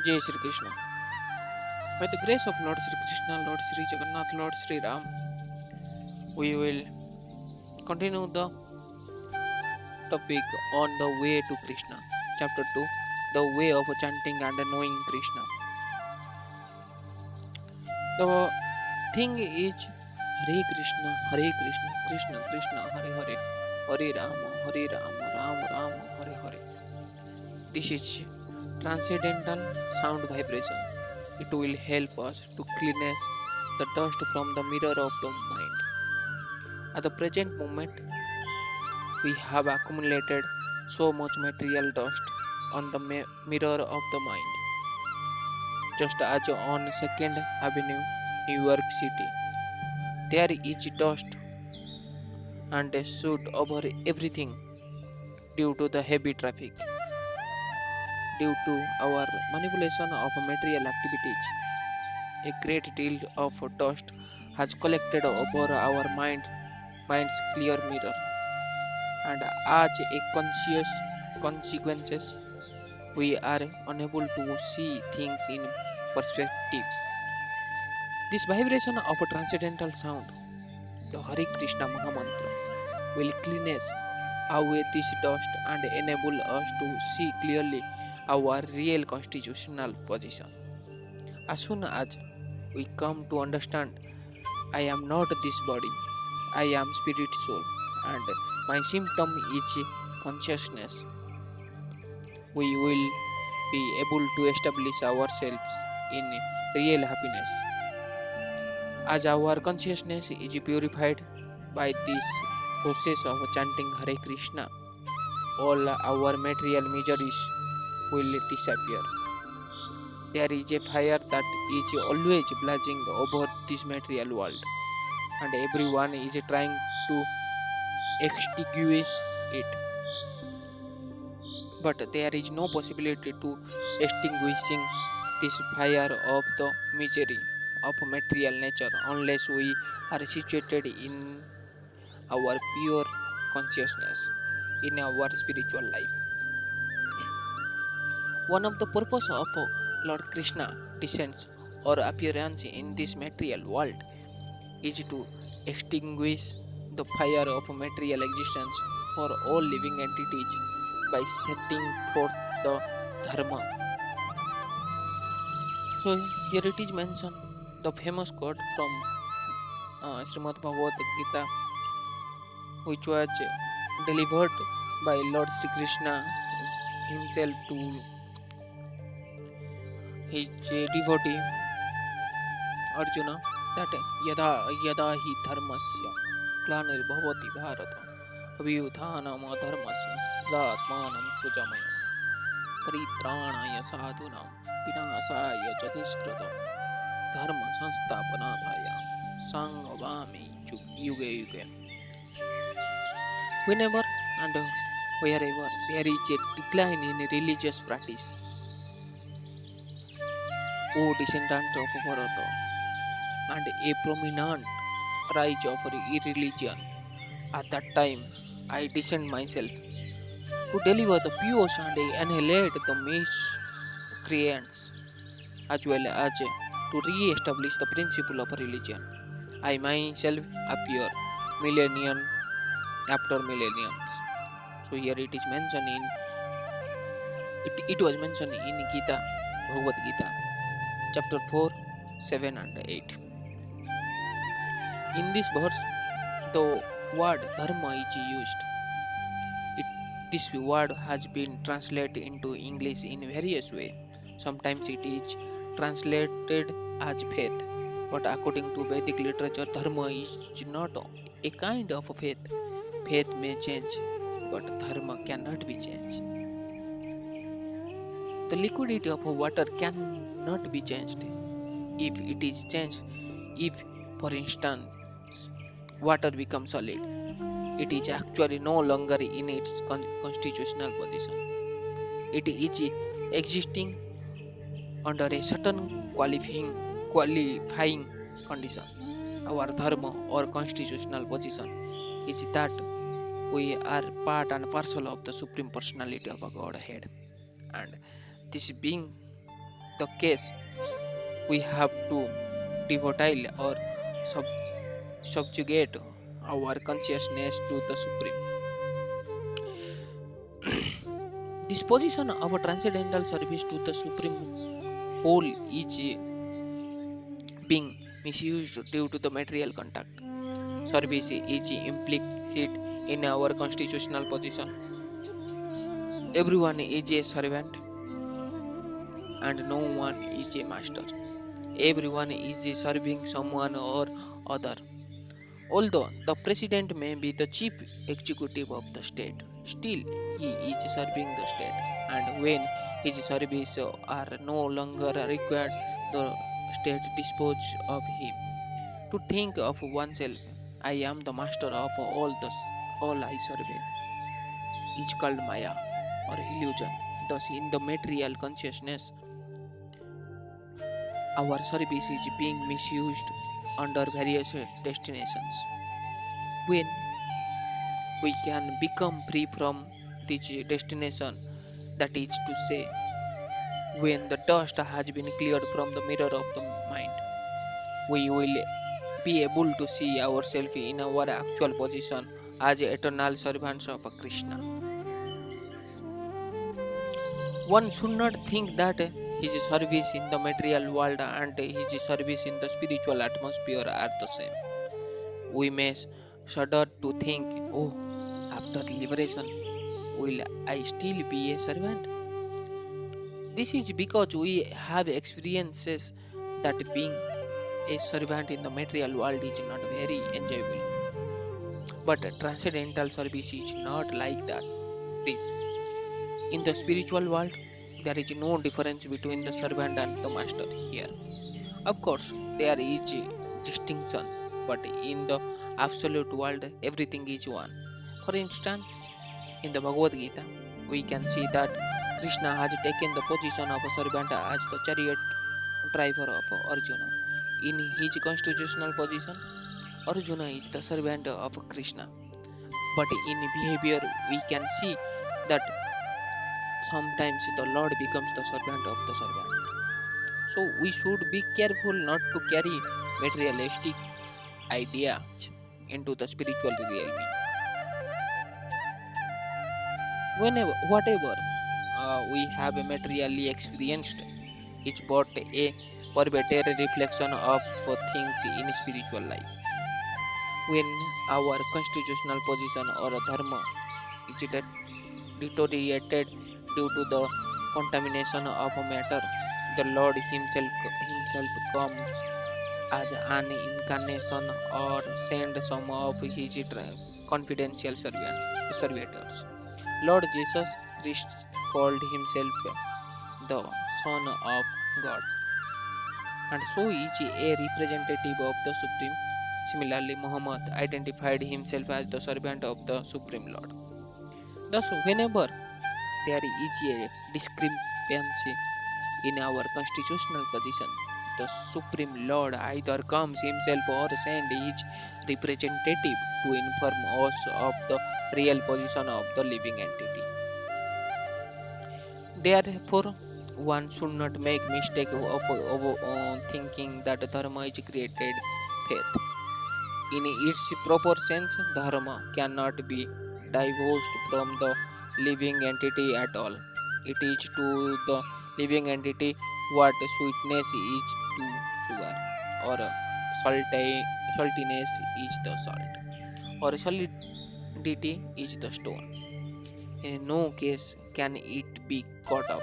Jai Shri Krishna. By the grace of Lord Shri Krishna, Lord Shri Jagannath, Lord Shri Ram, we will continue the topic on the way to Krishna. Chapter 2, the way of chanting and knowing Krishna. The thing is Hare Krishna, Hare Krishna, Krishna Krishna, Hare Hare, Hare Rama, Hare Rama, Rama Rama, Hare Hare. This is transcendental sound vibration. It will help us to cleanse the dust from the mirror of the mind. At the present moment, we have accumulated so much material dust on the mirror of the mind. Just as on Second Avenue, New York City, there is dust and a soot over everything due to the heavy traffic, due to our manipulation of material activities. A great deal of dust has collected over our mind's clear mirror, and as a conscious consequences, we are unable to see things in perspective. This vibration of a transcendental sound, the Hare Krishna Mahamantra, will cleanse away this dust and enable us to see clearly our real constitutional position. As soon as we come to understand, I am not this body, I am spirit soul, and my symptom is consciousness, we will be able to establish ourselves in real happiness. As our consciousness is purified by this process of chanting Hare Krishna, all our material miseries will disappear. There is a fire that is always blazing over this material world, and everyone is trying to extinguish it. But there is no possibility to extinguishing this fire of the misery of material nature unless we are situated in our pure consciousness in our spiritual life. One of the purpose of Lord Krishna descents or appearance in this material world is to extinguish the fire of material existence for all living entities by setting forth the dharma. So here it is mentioned the famous quote from Srimad Bhagavad Gita, which was delivered by Lord Sri Krishna himself to his devotee Arjuna, that yada yada hi dharmasya glanirбhavati bharata abhyuthanam adharmasya tadatmanam srujamaya paritranaya sadhunam vinasaya च दुष्कृतम् धर्म संस्थापनार्थाय संभवामि युगे युगे. Whenever and wherever there is a decline in religious practice, O descendant of Bharata, and a prominent rise of irreligion, at that time I descend myself to deliver the pure and annihilate the miscreants, as well as to re-establish the principle of religion. I myself appear millennium after millenniums. So here it is mentioned in it was mentioned in Gita, Bhagavad Gita, chapter 4, 7 and 8. In this verse, the word dharma is used. It, this word has been translated into English in various ways. Sometimes it is translated as faith, but according to Vedic literature, dharma is not a kind of faith. Faith may change, but dharma cannot be changed. The liquidity of water cannot be changed. If it is changed, if for instance water becomes solid, it is actually no longer in its constitutional position. It is existing under a certain qualifying condition. Our dharma or constitutional position is that we are part and parcel of the Supreme Personality of a Godhead, and this being the case, we have to devotile or sub- subjugate our consciousness to the Supreme. This position of a transcendental service to the Supreme whole is being misused due to the material contact. Service is implicit in our constitutional position. Everyone is a servant and no one is a master. Everyone is serving someone or other. Although the president may be the chief executive of the state, still he is serving the state. And when his services are no longer required, the state disposes of him. To think of oneself, I am the master of all I survey, is called Maya or illusion. Thus, in the material consciousness, our service is being misused under various destinations. When we can become free from this destination, that is to say, when the dust has been cleared from the mirror of the mind, we will be able to see ourselves in our actual position as eternal servants of Krishna. One should not think that his service in the material world and his service in the spiritual atmosphere are the same. We may shudder to think, oh, after liberation, will I still be a servant? This is because we have experiences that being a servant in the material world is not very enjoyable. But transcendental service is not like that. This in the spiritual world, there is no difference between the servant and the master here. Of course, there is a distinction, but in the absolute world, everything is one. For instance, in the Bhagavad Gita, we can see that Krishna has taken the position of a servant as the chariot driver of Arjuna. In his constitutional position, Arjuna is the servant of Krishna. But in behavior, we can see that sometimes the Lord becomes the servant of the servant. So we should be careful not to carry materialistic ideas into the spiritual realm. Whatever we have materially experienced is but a perpetual reflection of things in spiritual life. When our constitutional position or dharma is deteriorated due to the contamination of matter, the Lord himself comes as an incarnation or send some of his confidential servitors. Lord Jesus Christ called himself the Son of God, and so is a representative of the Supreme. Similarly, Muhammad identified himself as the servant of the Supreme Lord. Thus, whenever there is a discrepancy in our constitutional position, the Supreme Lord either comes himself or sends his representative to inform us of the real position of the living entity. Therefore, one should not make mistake of thinking that dharma is created faith. In its proper sense, dharma cannot be divorced from the living entity at all. It is to the living entity what sweetness is to sugar, or saltiness is the salt, or solidity is the stone. In no case can it be caught up.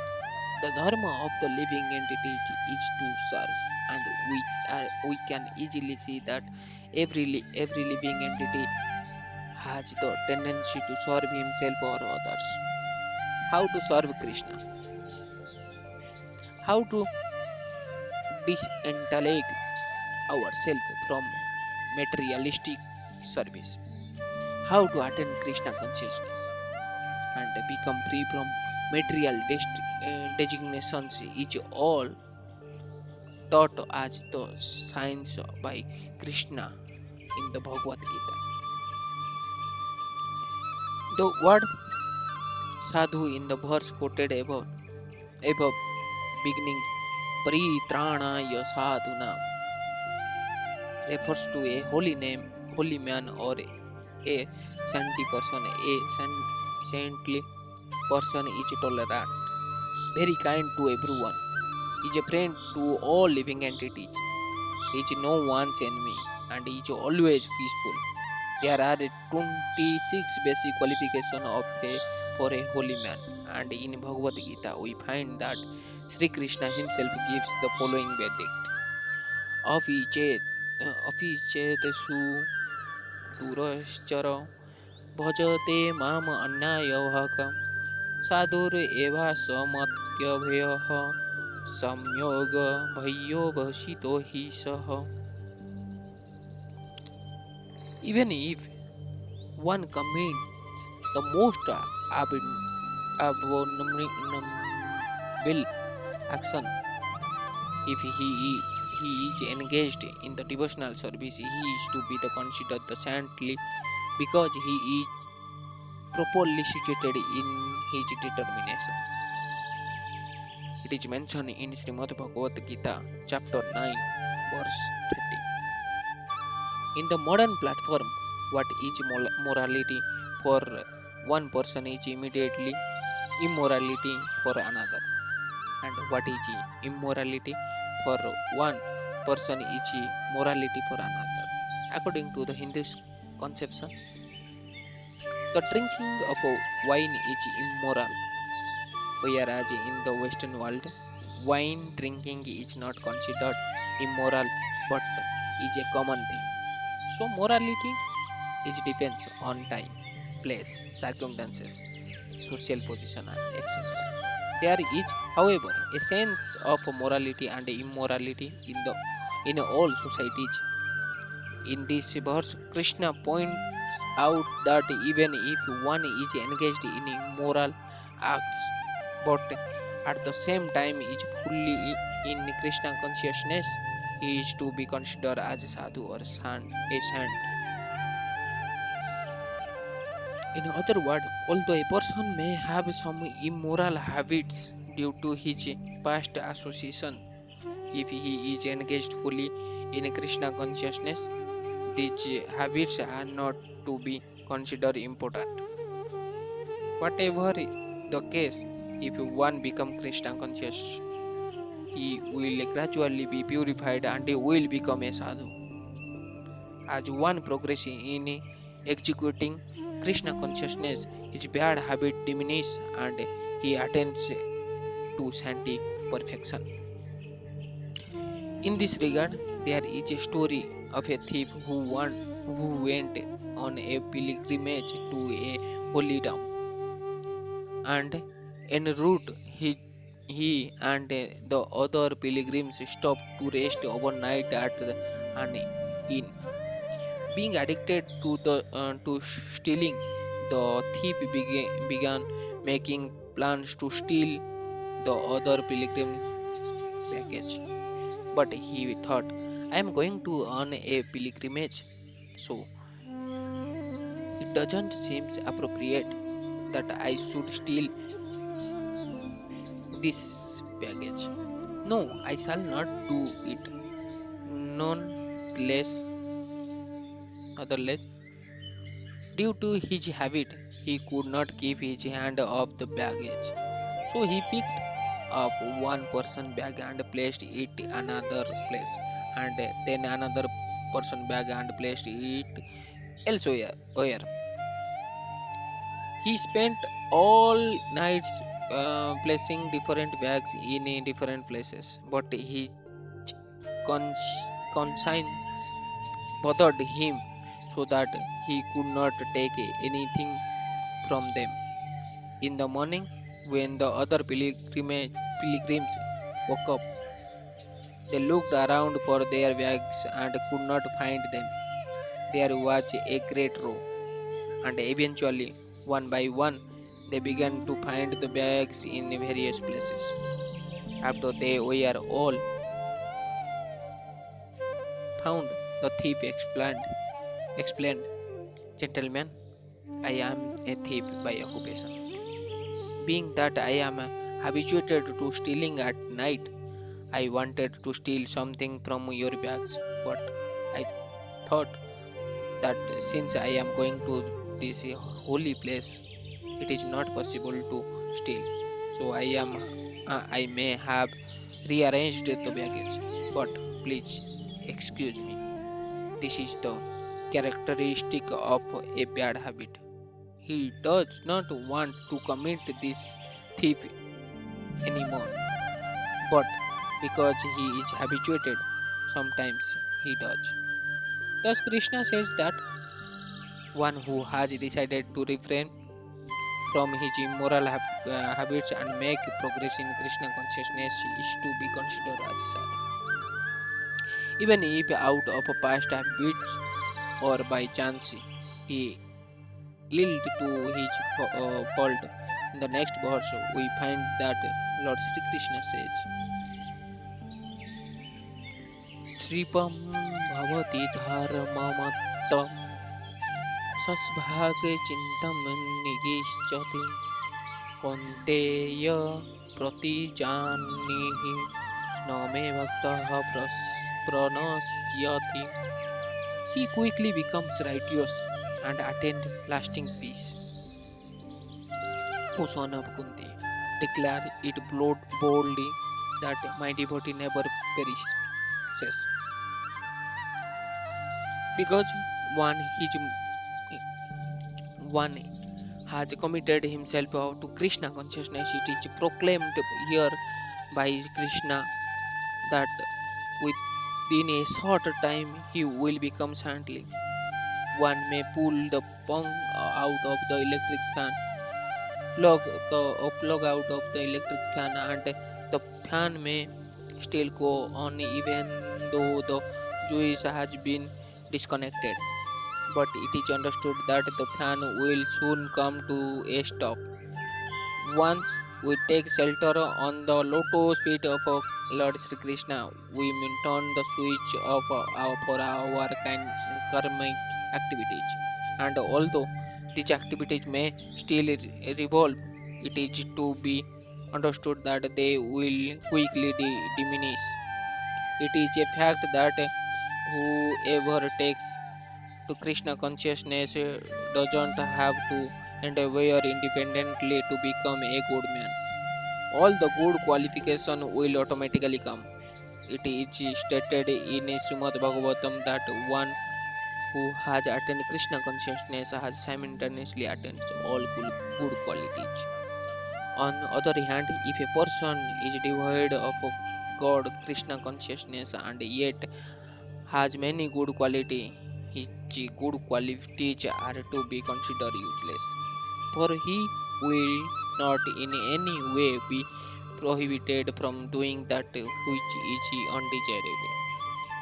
The dharma of the living entity is to serve, and we can easily see that every living entity has the tendency to serve himself or others. How to serve Krishna? How to disentangle ourselves from materialistic service? How to attain Krishna consciousness and become free from material designations is all taught as the science by Krishna in the Bhagavad Gita. The word sadhu in the verse quoted above beginning Paritranaya sadhuna refers to a holy man or a saintly person. A saintly person is tolerant, very kind to everyone, is a friend to all living entities, is no one's enemy, and is always peaceful. There are 26 basic qualifications for a holy man, and in Bhagavad Gita we find that Sri Krishna himself gives the following verdict: Afichet, Afichetesu Duraschara Bhajate Mam Annayavaka Sadur Eva Samatyabhayaha Samyoga Bhayo Bhashito Hi Saha. Even if one commits the most abominable action, if he is engaged in the devotional service, he is to be considered the saintly because he is properly situated in his determination. It is mentioned in Srimad Bhagavad Gita, chapter 9, verse 30. In the modern platform, what is morality for one person is immediately immorality for another, and what is immorality for one person is morality for another. According to the Hindu conception, the drinking of wine is immoral, whereas in the Western world, wine drinking is not considered immoral but is a common thing. So, morality is depends on time, place, circumstances, social position, and etc. There is, however, a sense of morality and immorality in all societies. In this verse, Krishna points out that even if one is engaged in immoral acts, but at the same time is fully in Krishna consciousness, he is to be considered as a sadhu or a saint. In other words, although a person may have some immoral habits due to his past association, if he is engaged fully in Krishna consciousness, these habits are not to be considered important. Whatever the case, if one becomes Krishna conscious, he will gradually be purified and he will become a sadhu. As one progresses in executing Krishna consciousness, his bad habit diminish and he attains to saintly perfection. In this regard, there is a story of a thief who went on a pilgrimage to a holy town, and en route he and the other pilgrims stopped to rest overnight at an inn. Being addicted to stealing, the thief began making plans to steal the other pilgrim's baggage. But he thought, I am going to on a pilgrimage, so it doesn't seem appropriate that I should steal this baggage. No, I shall not do it. Nonetheless, otherless, due to his habit, he could not keep his hand off the baggage. So he picked up one person bag and placed it another place, and then another person bag and placed it elsewhere. Where he spent all nights placing different bags in different places, but his conscience bothered him so that he could not take anything from them. In the morning, when the other pilgrims woke up, they looked around for their bags and could not find them. There was a great row, and eventually, one by one, they began to find the bags in various places. After they were all found, the thief explained, Gentlemen, I am a thief by occupation. Being that I am habituated to stealing at night, I wanted to steal something from your bags, but I thought that since I am going to this holy place, it is not possible to steal. So I may have rearranged the baggage. But please excuse me. This is the characteristic of a bad habit. He does not want to commit this thief anymore, but because he is habituated, sometimes he does. Thus, Krishna says that one who has decided to refrain from his immoral habits and make progress in Krishna consciousness is to be considered as sad. Even if out of past habits or by chance he yield to his fault. In the next verse, we find that Lord Sri Krishna says, Sripam bhavati dharmamattam sasbhage chintam nigischati konteya pratijanihi name bhaktaha pranasyati. He quickly becomes righteous and attained lasting peace. O son of Kunti, declare it boldly that my devotee never perishes. Because one, his, one has committed himself to Krishna consciousness, it is proclaimed here by Krishna that within a short time he will become saintly. One may pull the plug out of the electric fan, plug out of the electric fan, and the fan may still go on even though the juice has been disconnected. But it is understood that the fan will soon come to a stop. Once we take shelter on the lotus feet of Lord Sri Krishna, we may turn the switch of for our karmic activities. And although these activities may still revolve, it is to be understood that they will quickly diminish. It is a fact that whoever takes to Krishna consciousness doesn't have to endeavor independently to become a good man. All the good qualification will automatically come. It is stated in Srimad Bhagavatam that one who has attained Krishna consciousness has simultaneously attained all good qualities. On the other hand, if a person is devoid of God Krishna consciousness and yet has many good qualities, his good qualities are to be considered useless, for he will not in any way be prohibited from doing that which is undesirable.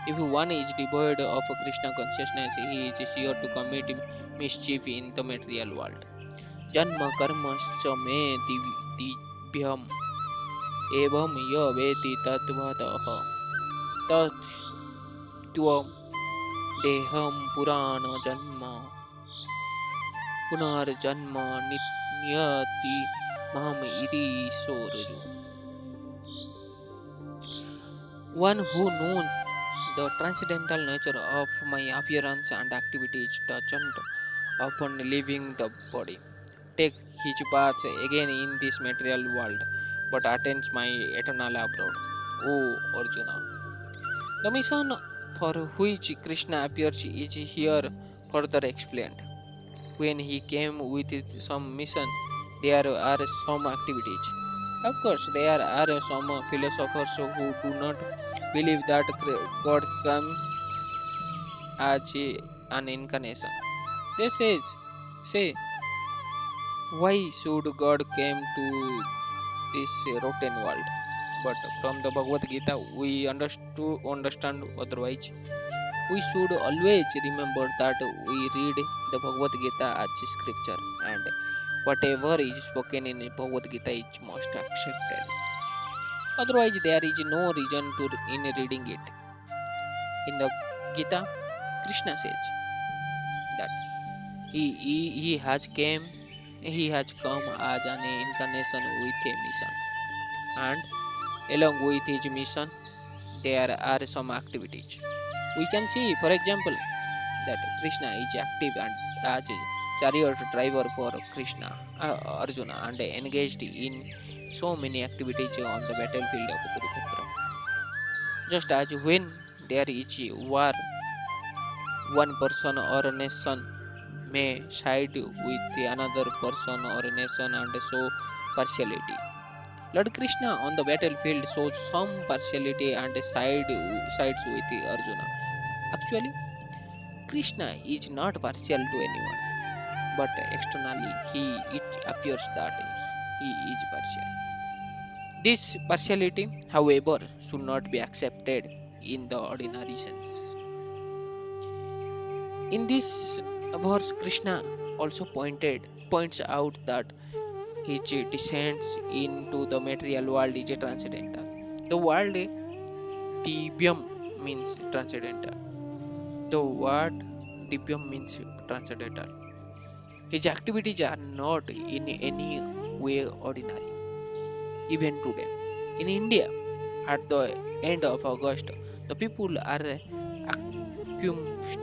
If one is devoid of Krishna consciousness, he is sure to commit mischief in the material world. Janma karma me divyam evam ya veti tatvataha tatvam deham purana janma punarjanma niyati maham iri sorju. One who knows the transcendental nature of my appearance and activities doesn't, upon leaving the body, take his path again in this material world, but attains my eternal abroad. O Arjuna, the mission for which Krishna appears is here further explained. When he came with some mission, there are some activities. Of course, there are some philosophers who do not believe that God comes as an incarnation. They say, why should God came to this rotten world? But from the Bhagavad Gita, we understand otherwise. We should always remember that we read the Bhagavad Gita as scripture, and whatever is spoken in Bhagavad Gita is most accepted. Otherwise, there is no reason to in reading it. In the Gita, Krishna says that he has come as an incarnation with a mission, and Along with his mission, there are some activities. We can see, for example, that Krishna is active and as a chariot driver for Arjuna, and engaged in so many activities on the battlefield of Kurukshetra. Just as when there is war, one person or a nation may side with another person or a nation and show partiality. Lord Krishna on the battlefield shows some partiality and sides with Arjuna. Actually, Krishna is not partial to anyone, but externally it appears that he is partial. This partiality, however, should not be accepted in the ordinary sense. In this verse, Krishna also points out that his descent into the material world is a transcendental. The word divyam means transcendental. The word divyam means transcendental. His activities are not in any way ordinary. Even today, in India, at the end of August, the people are accused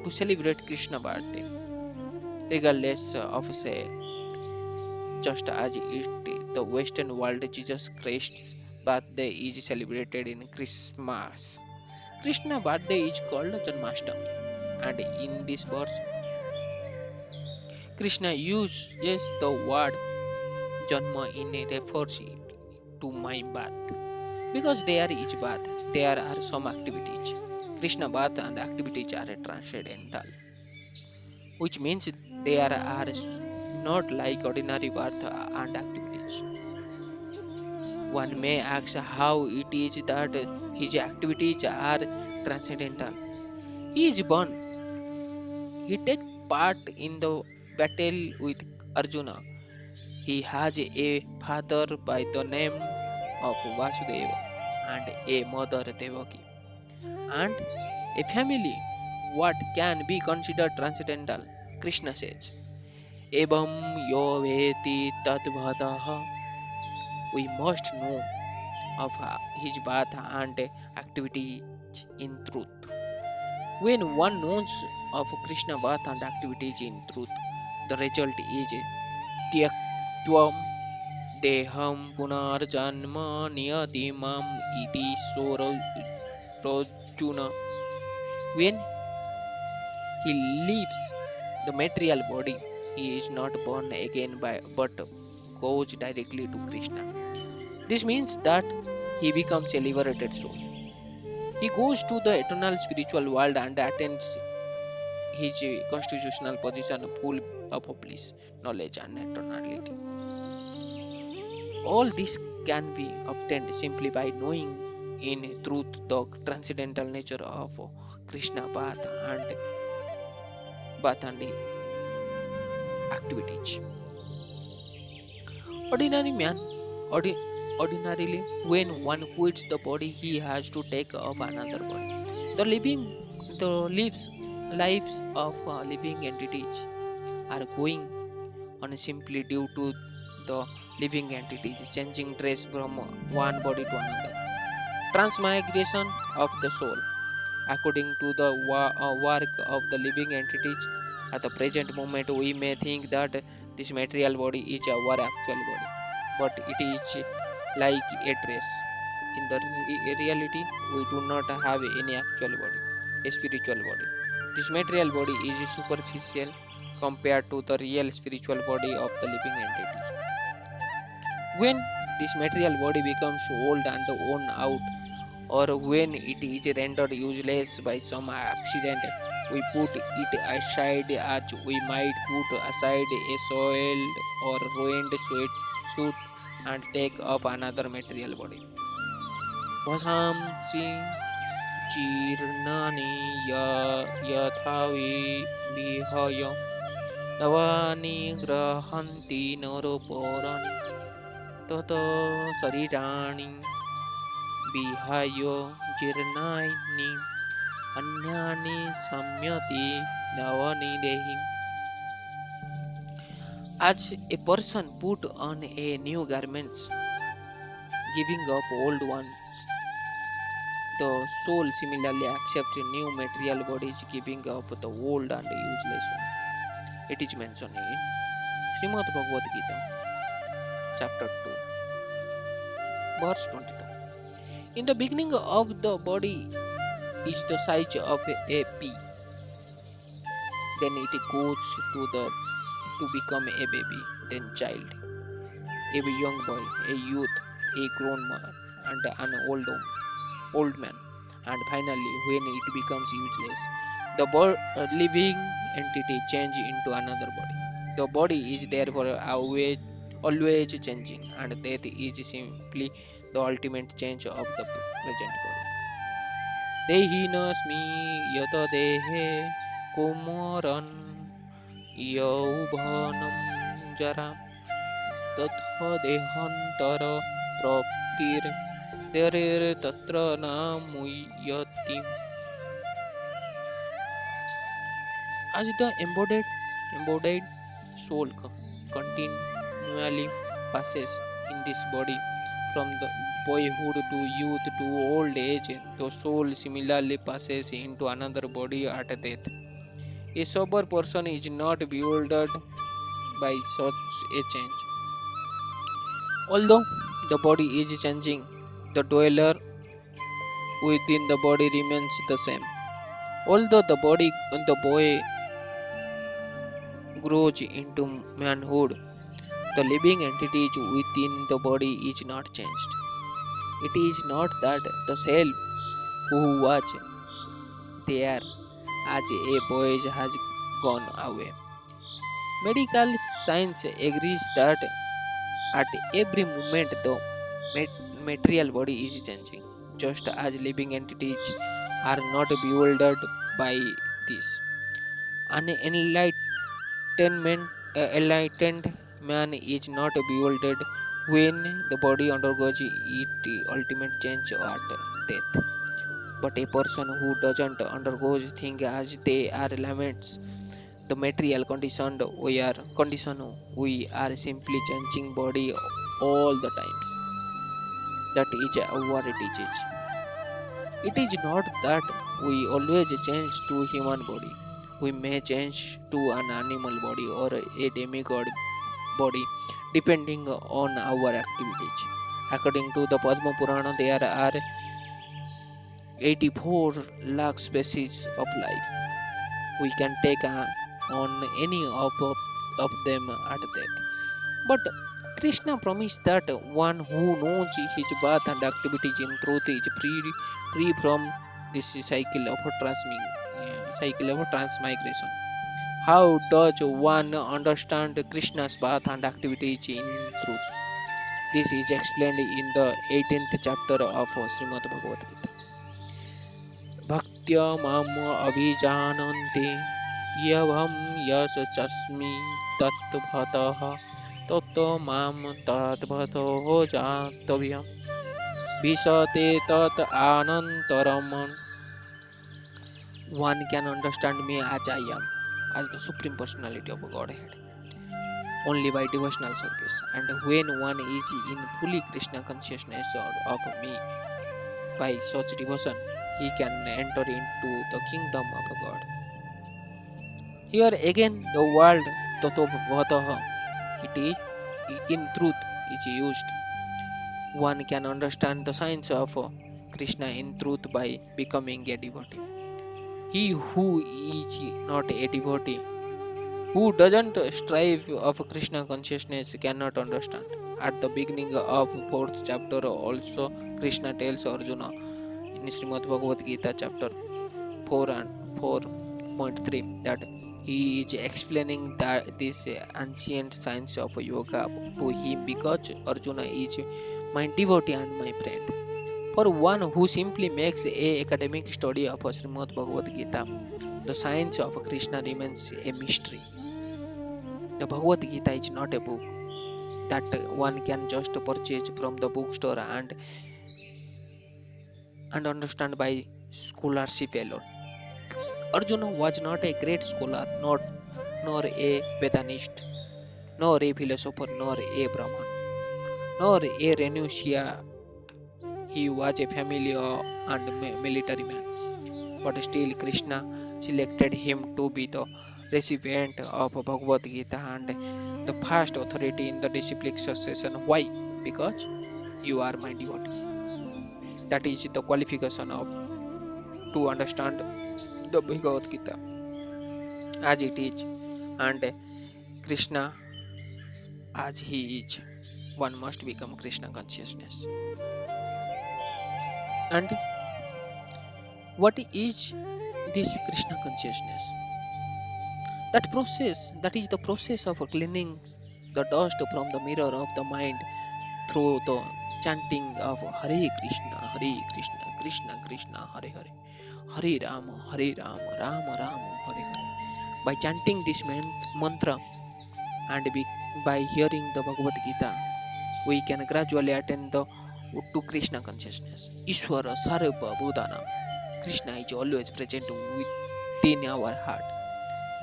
to celebrate Krishna birthday, regardless of say, just as the Western world Jesus Christ's birthday is celebrated in Christmas. Krishna birthday is called Janmashtami, and in this verse, Krishna uses the word Janma in a refers to my birth. Because there is birth, there are some activities. Krishna birth and activities are transcendental, which means there are not like ordinary birth and activities. One may ask how it is that his activities are transcendental. He is born, he takes part in the battle with Arjuna. He has a father by the name of Vasudeva and a mother Devaki, and a family. What can be considered transcendental? Krishna says, Evam yo veti tadvadaha. We must know of his birth and activities in truth. When one knows of Krishna birth and activities in truth, the result is tyaktvam deham punarjanma niyatimam iti sorojuna. When he leaves the material body, he is not born again but goes directly to Krishna. This means that he becomes a liberated soul. He goes to the eternal spiritual world and attains his constitutional position full of bliss, knowledge, and eternality. All this can be obtained simply by knowing in truth the transcendental nature of Krishna path and activities. Ordinary man, ordi- ordinarily, when one quits the body, he has to take up another body. The living, the lives of living entities are going on simply due to the living entities changing dress from one body to another. Transmigration of the soul, according to the work of the living entities. At the present moment, we may think that this material body is our actual body, but it is like a dress. In the reality, we do not have any actual body, a spiritual body. This material body is superficial compared to the real spiritual body of the living entity. When this material body becomes old and worn out, or when it is rendered useless by some accident, we put it aside as we might put aside a soiled or ruined suit and take up another material body. Vasamsi जीर्णानि यथा विहाय नवानि गृह्णन्ति नरोपराणि तत शरीराणि विहाय जीर्णानि अन्यानि संयति नवानि देहि. As a person put on a new garments, giving up old ones. The soul similarly accepts new material bodies, giving up the old and useless one. It is mentioned in Srimad Bhagavad Gita, chapter 2, verse 22. In the beginning of the body is the size of a pea. Then it goes to become a baby, then child, a young boy, a youth, a grown man, and an old man, and finally, when it becomes useless, the living entity change into another body. The body is therefore always changing, and death is simply the ultimate change of the present body. Dehinasmi yata dehe kumaran yaubanam jara tatha dehantara praptir derer tatra namuyati. As the embodied soul continually passes in this body from the boyhood to youth to old age, the soul similarly passes into another body at death. A sober person is not bewildered by such a change. Although the body is changing, the dweller within the body remains the same. Although the boy grows into manhood, the living entity within the body is not changed. It is not that the self who was there as a boy has gone away. Medical science agrees that at every moment the material body is changing, just as living entities are not bewildered by this. An enlightened man is not bewildered when the body undergoes its ultimate change at death. But a person who doesn't undergo things as they are laments the material condition we are simply changing body all the times. That is our teaches. It is not that we always change to human body. We may change to an animal body or a demigod body depending on our activities. According to the Padma Purana, there are 84 lakh species of life. We can take on any of them at that. But Krishna promised that one who knows his path and activities in truth is free from this cycle of transmigration. How does one understand Krishna's path and activities in truth? This is explained in the 18th chapter of Srimad Bhagavad Gita. Bhaktya mam abhijanante yavam yas chasmi tattvatah tato mam tattvato jantavyam visate tat anantaram. One can understand me as I am, as the Supreme Personality of Godhead, only by devotional service. And when one is in fully Krishna consciousness of me by such devotion, he can enter into the kingdom of God. Here again, the word tatovataha, it is in truth is used. One can understand the science of Krishna in truth by becoming a devotee. He who is not a devotee, who doesn't strive of Krishna consciousness, cannot understand. At the beginning of fourth chapter, also Krishna tells Arjuna in Srimad Bhagavad Gita, chapter 4 and 4.3, that he is explaining that this ancient science of yoga to him because Arjuna is my devotee and my friend. For one who simply makes a academic study of Srimad Bhagavad Gita, the science of Krishna remains a mystery. The Bhagavad Gita is not a book that one can just purchase from the bookstore and understand by scholarship alone. Arjuna was not a great scholar, nor a Vedanist, nor a philosopher, nor a Brahman, nor a renuncia. He was a family and military man, but still Krishna selected him to be the recipient of Bhagavad Gita and the first authority in the disciplic succession. Why? Because you are my devotee. That is the qualification of to understand the Bhagavad Gita as it is, and Krishna as he is. One must become Krishna consciousness. And what is this Krishna consciousness? That is the process of cleaning the dust from the mirror of the mind through the chanting of Hare Krishna, Hare Krishna, Krishna Krishna, Hare Hare, Hare Rama, Rama Rama, Hare Hare. By chanting this mantra and by hearing the Bhagavad Gita, we can gradually attain to Krishna consciousness. Ishvara Sarva Bhutanam. Krishna is always present within our heart.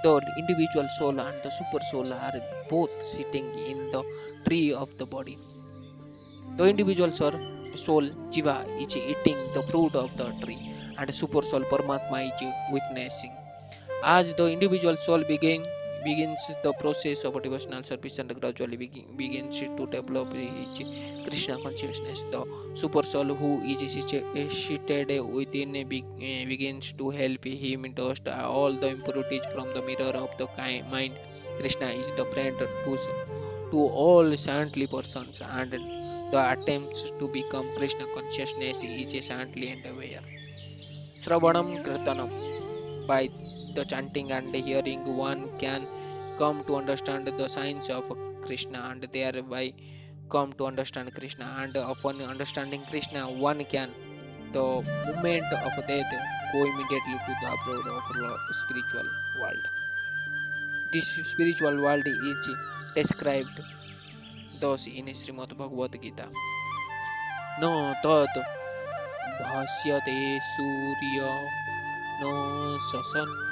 The individual soul and the super soul are both sitting in the tree of the body. The individual soul Jiva is eating the fruit of the tree, and super soul Paramatma is witnessing. As the individual soul begins the process of devotional service and gradually begins to develop his Krishna consciousness, the super soul who is seated within begins to help him dust all the impurities from the mirror of the mind. Krishna is the friend to all saintly persons, and the attempts to become Krishna consciousness is a saintly endeavor. Sravanam Kirtanam. By the chanting and hearing, one can come to understand the signs of Krishna and thereby come to understand Krishna. And upon understanding Krishna, one can, the moment of death, go immediately to the abroad of spiritual world. This spiritual world is described thus in Srimad Bhagavad Gita. No tad bhasyate surya no sasankan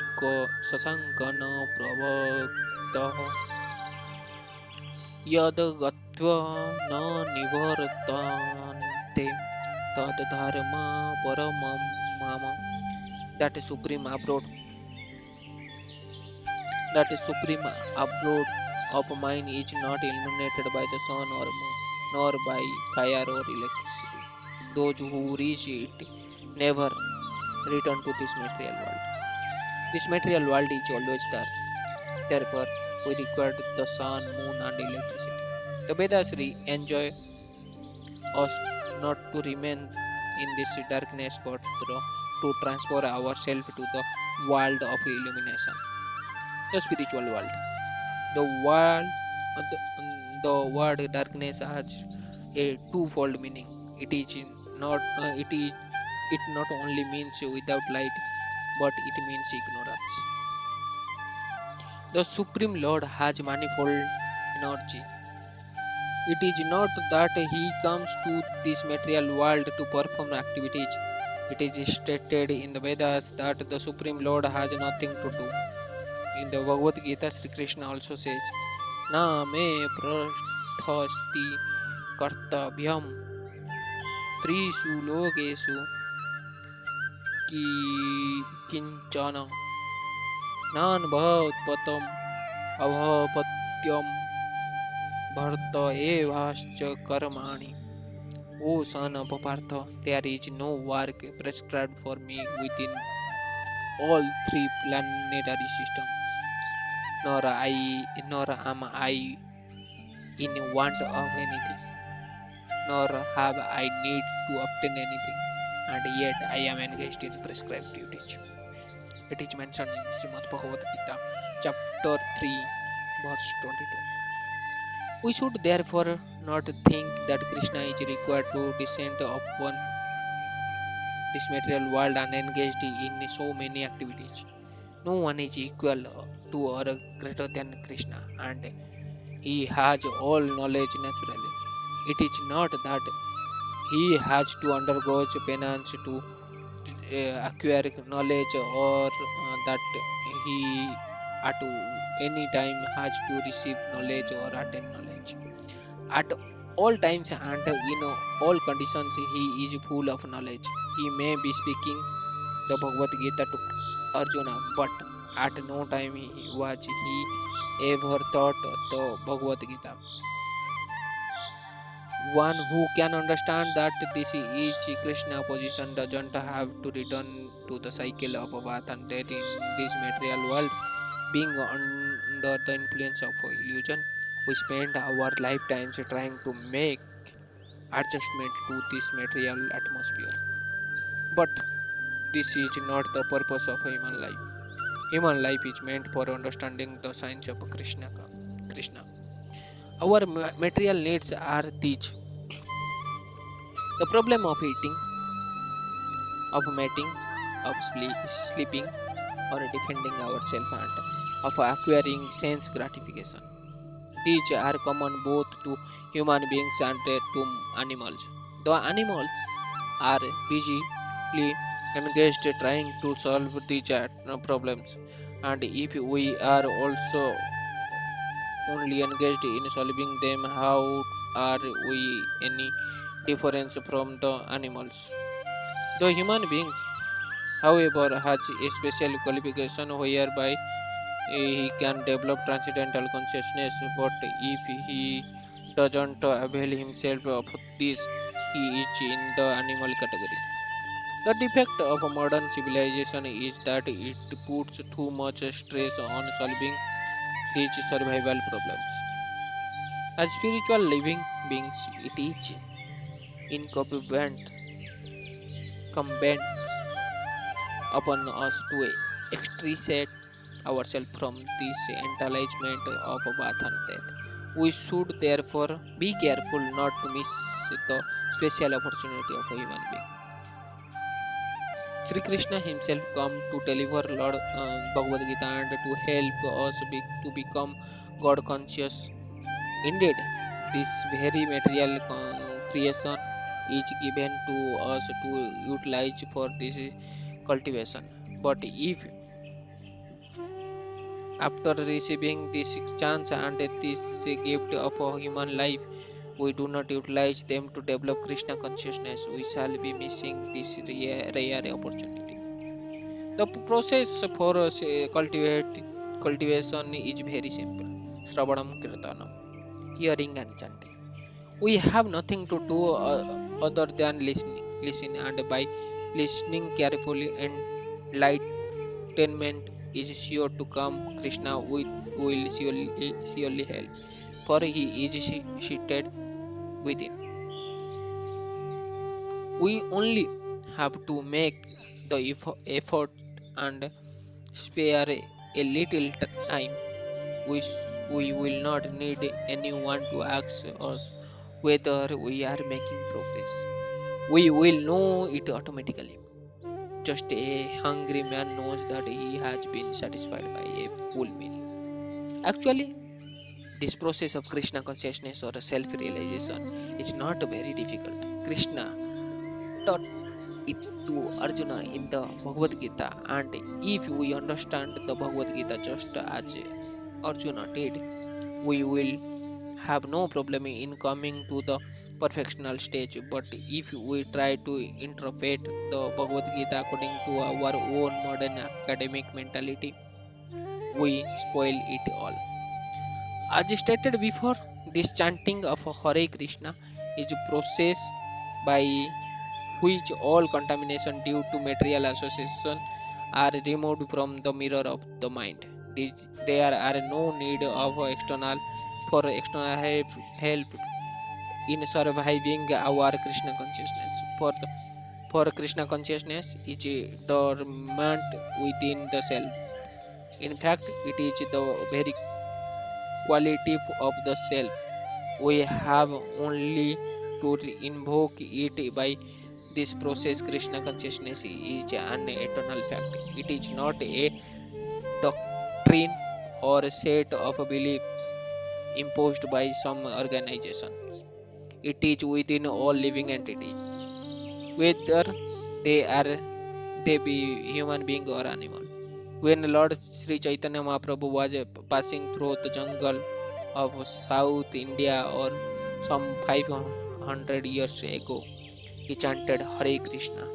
pravaktaः यद गत्वा न निवर्तन्ते तद dharma paramam mama. That supreme abroad, that supreme abroad of mine is not illuminated by the sun or moon, nor by fire or electricity. Those who reach it never return to this material world. This material world is always dark. Therefore, we require the sun, moon, and electricity. The Vedas enjoy us not to remain in this darkness but to transfer ourselves to the world of illumination, the spiritual world. The world, the word darkness has a twofold meaning. It not only means without light, but it means ignorance. The Supreme Lord has manifold energy. It is not that he comes to this material world to perform activities. It is stated in the Vedas that the Supreme Lord has nothing to do. In the Bhagavad Gita, Sri Krishna also says, Na me prasthasti kartavyam trisu lokesu ki kinchana nan bhavatpatam abhapatyam bharta evascha karmani. O son of Partha, there is no work prescribed for me within all three planetary systems, nor am I in want of anything, nor have I need to obtain anything, and yet I am engaged in prescribed duties. It is mentioned in Srimad Bhagavad Gita, chapter 3, verse 22. We should therefore not think that Krishna is required to descend upon this material world and engaged in so many activities. No one is equal to or greater than Krishna, and he has all knowledge naturally. It is not that he has to undergo penance to acquire knowledge, or that he at any time has to receive knowledge or attain knowledge. At all times and in all conditions. He is full of knowledge. He may be speaking the Bhagavad Gita to Arjuna, but at no time was he ever taught the Bhagavad Gita. One who can understand that this is Krishna position doesn't have to return to the cycle of birth and death in this material world, being under the influence of illusion. We spend our lifetimes trying to make adjustment to this material atmosphere. But this is not the purpose of human life. Human life is meant for understanding the science of Krishna. Our material needs are these: the problem of eating, of mating, of sleeping, or defending ourselves, and of acquiring sense gratification. These are common both to human beings and to animals. The animals are busily engaged trying to solve these problems, and if we are also only engaged in solving them, how are we any difference from the animals? The human beings, however, has a special qualification whereby he can develop transcendental consciousness, but if he doesn't avail himself of this, he is in the animal category. The defect of modern civilization is that it puts too much stress on solving these survival problems. As spiritual living beings, it is incumbent upon us to extricate ourselves from this entanglement of birth and death. We should therefore be careful not to miss the special opportunity of a human being. Sri Krishna himself come to deliver Lord Bhagavad Gita and to help us to become God conscious. Indeed, this very material creation is given to us to utilize for this cultivation. But if after receiving this chance and this gift of a human life, we do not utilize them to develop Krishna consciousness, we shall be missing this rare opportunity. The process for cultivation is very simple. Shravanam Kirtanam, hearing and chanting. We have nothing to do other than listening. Listen, and by listening carefully, enlightenment is sure to come. Krishna will surely help, for he is seated within. We only have to make the effort and spare a little time. We will not need anyone to ask us whether we are making progress. We will know it automatically. Just a hungry man knows that he has been satisfied by a full meal. Actually, this process of Krishna consciousness or self realization is not very difficult. Krishna taught it to Arjuna in the Bhagavad Gita, and if we understand the Bhagavad Gita just as Arjuna did, we will have no problem in coming to the perfectional stage. But if we try to interpret the Bhagavad Gita according to our own modern academic mentality, we spoil it all. As stated before, this chanting of Hare Krishna is a process by which all contamination due to material association are removed from the mirror of the mind. There are no need of external help in surviving our Krishna consciousness. For Krishna consciousness is dormant within the self. In fact, it is the very quality of the self. We have only to invoke it by this process. Krishna consciousness is an eternal fact. It is not a doctrine or a set of beliefs imposed by some organizations. It is within all living entities, whether they are they be human being or animal. When Lord Sri Chaitanya Mahaprabhu was passing through the jungle of South India or Some 500 years ago, he chanted Hare Krishna,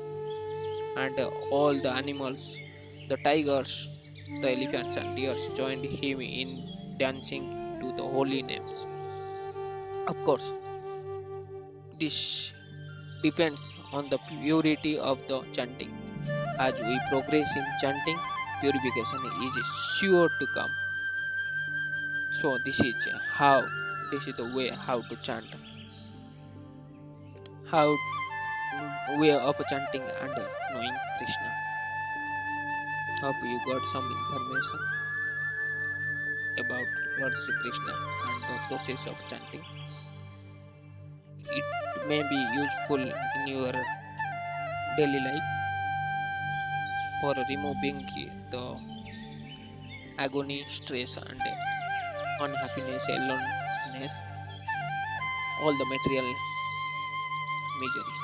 and all the animals, the tigers, the elephants, and deers joined him in dancing to the holy names. Of course, this depends on the purity of the chanting. As we progress in chanting, purification is sure to come. So this is the way how to chant, how way of chanting and knowing Krishna. Hope you got some information about Lord Sri Krishna and the process of chanting. It may be useful in your daily life for removing the agony, stress, and unhappiness, aloneness, all the material miseries.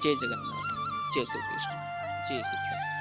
Jai Jagannath, Jai Sri Krishna, Jai Sri Ram.